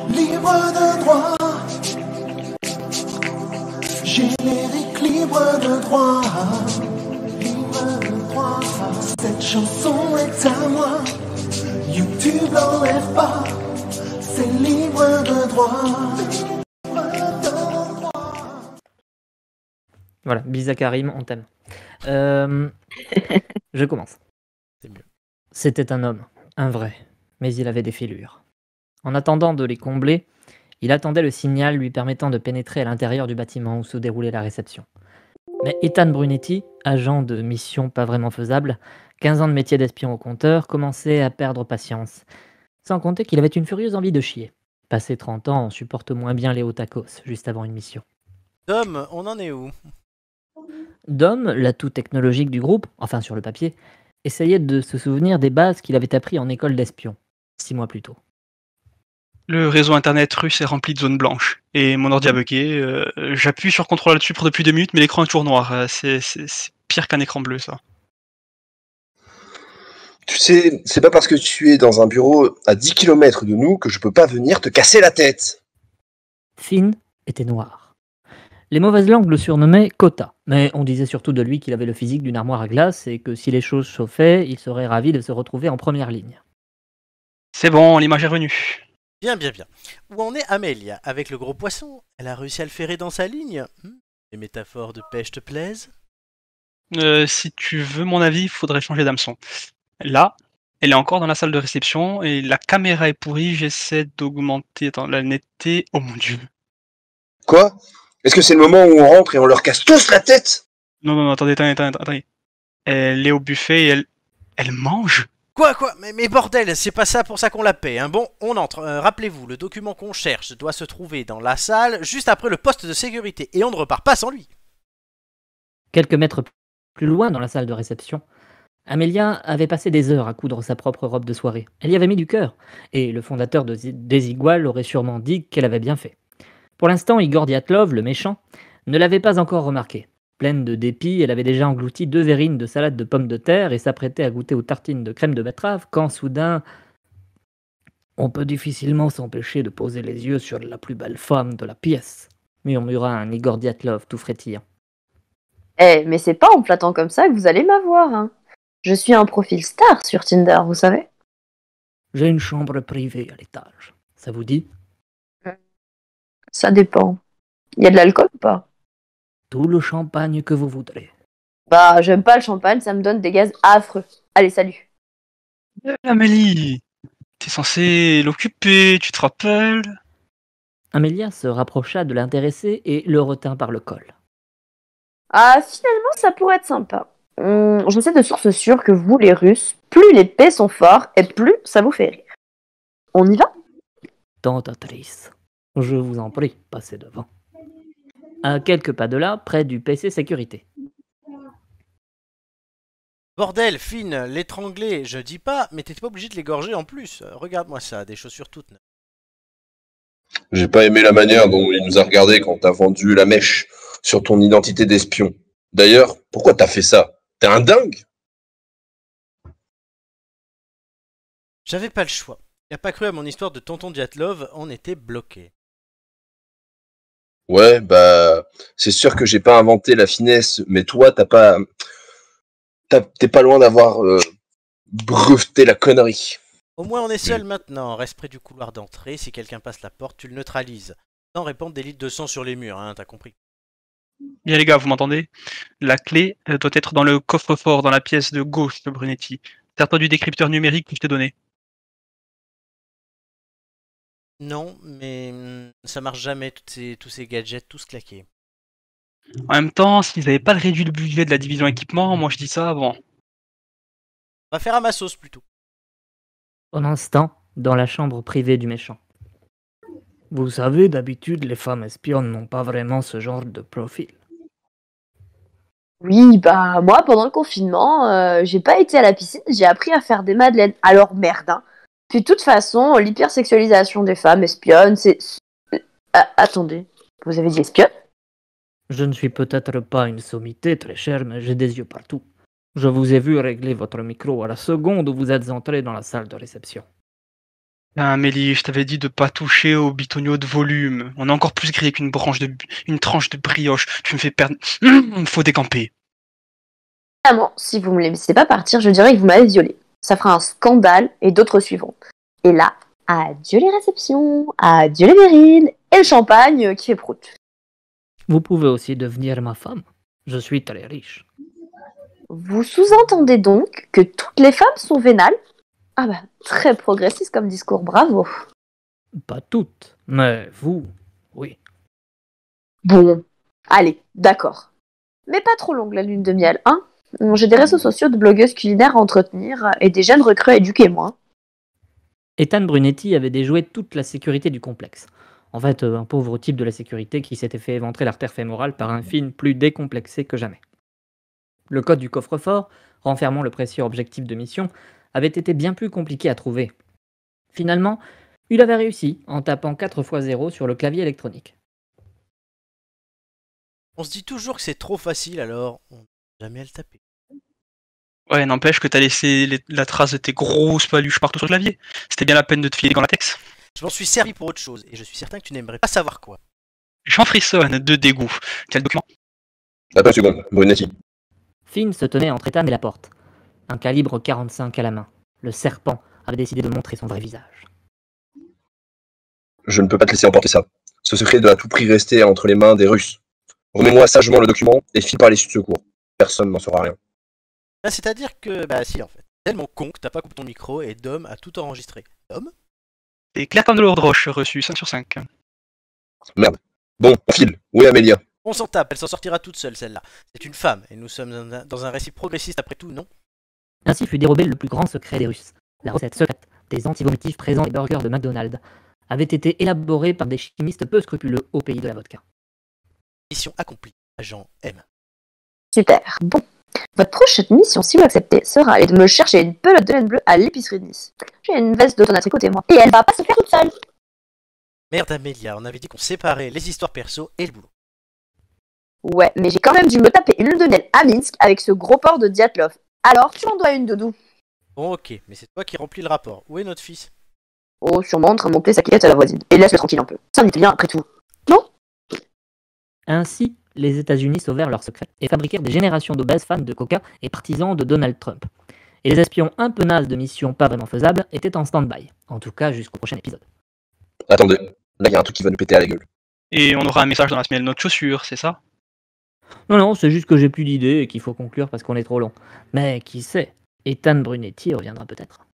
Libre de droit. Générique libre de droit. Libre de droit. Cette chanson est à moi. YouTube l'enlève pas. C'est libre de droit. Voilà, Bisa Karim, on t'aime. Je commence. C'est mieux. C'était un homme, un vrai, mais il avait des fêlures. En attendant de les combler, il attendait le signal lui permettant de pénétrer à l'intérieur du bâtiment où se déroulait la réception. Mais Ethan Brunetti, agent de mission pas vraiment faisable, 15 ans de métier d'espion au compteur, commençait à perdre patience. Sans compter qu'il avait une furieuse envie de chier. Passé 30 ans, on supporte moins bien les hauts tacos, juste avant une mission. Dom, on en est où? Dom, l'atout technologique du groupe, enfin sur le papier, essayait de se souvenir des bases qu'il avait appris en école d'espion, 6 mois plus tôt. Le réseau internet russe est rempli de zones blanches. Et mon ordi a bugué. J'appuie sur contrôle là-dessus pour depuis 2 minutes, mais l'écran est toujours noir. C'est pire qu'un écran bleu, ça. Tu sais, c'est pas parce que tu es dans un bureau à 10 km de nous que je peux pas venir te casser la tête. Finn était noir. Les mauvaises langues le surnommaient Kota, mais on disait surtout de lui qu'il avait le physique d'une armoire à glace et que si les choses chauffaient, il serait ravi de se retrouver en première ligne. C'est bon, l'image est revenue. Bien. Où en est Amélia? Avec le gros poisson, elle a réussi à le ferrer dans sa ligne? Les métaphores de pêche te plaisent? Si tu veux mon avis, il faudrait changer d'hameçon. Là, elle est encore dans la salle de réception et la caméra est pourrie. J'essaie d'augmenter la netteté. Oh mon dieu. Quoi? Est-ce que c'est le moment où on rentre et on leur casse tous la tête? Non, attendez. Elle est au buffet et elle mange? Quoi? Mais bordel, c'est pas ça pour ça qu'on la paie, hein. Bon, on entre. Rappelez-vous, le document qu'on cherche doit se trouver dans la salle, juste après le poste de sécurité, et on ne repart pas sans lui. Quelques mètres plus loin, dans la salle de réception, Amelia avait passé des heures à coudre sa propre robe de soirée. Elle y avait mis du cœur, et le fondateur de Desigual aurait sûrement dit qu'elle avait bien fait. Pour l'instant, Igor Dyatlov, le méchant, ne l'avait pas encore remarqué. Pleine de dépit, elle avait déjà englouti 2 verrines de salade de pommes de terre et s'apprêtait à goûter aux tartines de crème de betterave quand, soudain, on peut difficilement s'empêcher de poser les yeux sur la plus belle femme de la pièce, murmura un Igor Dyatlov tout frétillant. Mais c'est pas en flattant comme ça que vous allez m'avoir, hein. Je suis un profil star sur Tinder, vous savez. J'ai une chambre privée à l'étage. Ça vous dit? Ça dépend. Il y a de l'alcool ou pas? Tout le champagne que vous voudrez. Bah, j'aime pas le champagne, ça me donne des gaz affreux. Allez, salut. Amélie, t'es censé l'occuper, tu te rappelles? Amelia se rapprocha de l'intéressé et le retint par le col. Ah, finalement, ça pourrait être sympa. Je sais de source sûre que vous, les Russes, plus les P sont forts et plus ça vous fait rire. On y va? Tentatrice. Je vous en prie, passez devant. À quelques pas de là, près du PC sécurité. Bordel, Finn, l'étrangler, je dis pas, mais t'étais pas obligé de l'égorger en plus. Regarde-moi ça, des chaussures toutes neuves. J'ai pas aimé la manière dont il nous a regardé quand t'as vendu la mèche sur ton identité d'espion. D'ailleurs, pourquoi t'as fait ça? T'es un dingue? J'avais pas le choix. Il a pas cru à mon histoire de tonton Dyatlov, on était bloqués. Ouais, c'est sûr que j'ai pas inventé la finesse, mais toi, t'es pas loin d'avoir breveté la connerie. Au moins on est seul maintenant, reste près du couloir d'entrée, si quelqu'un passe la porte, tu le neutralises. Sans répandre des litres de sang sur les murs, hein, t'as compris. Bien les gars, vous m'entendez? La clé doit être dans le coffre-fort, dans la pièce de gauche de Brunetti. Sers-toi du décrypteur numérique que je t'ai donné. Non, mais ça marche jamais, tous ces gadgets, tous claqués. En même temps, s'ils n'avaient pas réduit le budget de la division équipement, moi je dis ça, bon. On va faire à ma sauce plutôt. Pendant ce temps, dans la chambre privée du méchant. Vous savez, d'habitude, les femmes espionnes n'ont pas vraiment ce genre de profil. Oui, bah, moi, pendant le confinement, j'ai pas été à la piscine, j'ai appris à faire des madeleines. Alors, merde, hein. Puis, de toute façon, l'hypersexualisation des femmes espionnes, c'est... attendez, vous avez dit espionne? Je ne suis peut-être pas une sommité très chère, mais j'ai des yeux partout. Je vous ai vu régler votre micro à la seconde où vous êtes entré dans la salle de réception. Amélie, je t'avais dit de pas toucher au bitonio de volume. On est encore plus grillé qu'une une tranche de brioche. Tu me fais perdre. Faut décamper. Vraiment, si vous me laissez pas partir, je dirais que vous m'avez violée. Ça fera un scandale et d'autres suivront. Et là, adieu les réceptions, adieu les virils et le champagne qui fait prout. Vous pouvez aussi devenir ma femme. Je suis très riche. Vous sous-entendez donc que toutes les femmes sont vénales? Ah bah, très progressiste comme discours, bravo. Pas toutes, mais vous, oui. Bon, allez, d'accord. Mais pas trop longue la lune de miel, hein? J'ai des réseaux sociaux de blogueuses culinaires à entretenir et des jeunes recrues à éduquer, moi. Ethan Brunetti avait déjoué toute la sécurité du complexe. En fait, un pauvre type de la sécurité qui s'était fait éventrer l'artère fémorale par un film plus décomplexé que jamais. Le code du coffre-fort, renfermant le précieux objectif de mission, avait été bien plus compliqué à trouver. Finalement, il avait réussi en tapant 4 x 0 sur le clavier électronique. On se dit toujours que c'est trop facile, alors on n'a jamais à le taper. Ouais, n'empêche que t'as laissé la trace de tes grosses paluches partout sur le clavier. C'était bien la peine de te filer des gants latex. Je m'en suis servi pour autre chose, et je suis certain que tu n'aimerais pas savoir quoi. J'en frissonne de dégoût. Quel document? Attends une seconde, Brunetti. Finn se tenait entre Ethan et la porte. Un calibre 45 à la main. Le serpent avait décidé de montrer son vrai visage. Je ne peux pas te laisser emporter ça. Ce secret doit à tout prix rester entre les mains des Russes. Remets-moi sagement le document et file par les de secours. Personne n'en saura rien. Là, c'est-à-dire que, bah si en fait. Tellement con que t'as pas coupé ton micro et Dom a tout enregistré. Dom? Et clair comme de l'eau de roche, reçu 5 sur 5. Merde. Bon, on file. Où est Amélia? On s'en tape, elle s'en sortira toute seule celle-là. C'est une femme, et nous sommes dans un récit progressiste après tout, non? Ainsi fut dérobé le plus grand secret des Russes. La recette secrète des antivomitifs présents dans les burgers de McDonald's avait été élaborée par des chimistes peu scrupuleux au pays de la vodka. Mission accomplie, agent M. Super, bon. Votre prochaine mission, si vous l'acceptez, sera aller de me chercher une pelote de laine bleue à l'épicerie de Nice. J'ai une veste de ton à tricoter, moi. Et elle va pas se faire toute seule. Merde Amélia, on avait dit qu'on séparait les histoires perso et le boulot. Ouais, mais j'ai quand même dû me taper une lune de miel à Minsk avec ce gros porc de Diatlov. Alors, tu m'en dois une, Doudou. Bon ok, mais c'est toi qui remplis le rapport. Où est notre fils? Oh, sûrement en train de monter sa quillette à la voisine. Et laisse-le tranquille un peu. C'est un Italien après tout. Non? Ainsi, les États-Unis sauvèrent leur secret et fabriquèrent des générations d'obèses fans de coca et partisans de Donald Trump. Et les espions un peu nazes de missions pas vraiment faisables étaient en stand-by, en tout cas jusqu'au prochain épisode. Attendez, là il y a un truc qui va nous péter à la gueule. Et on aura un message dans la semelle de notre chaussure, c'est ça? Non, c'est juste que j'ai plus d'idées et qu'il faut conclure parce qu'on est trop long. Mais qui sait, Ethan Brunetti reviendra peut-être.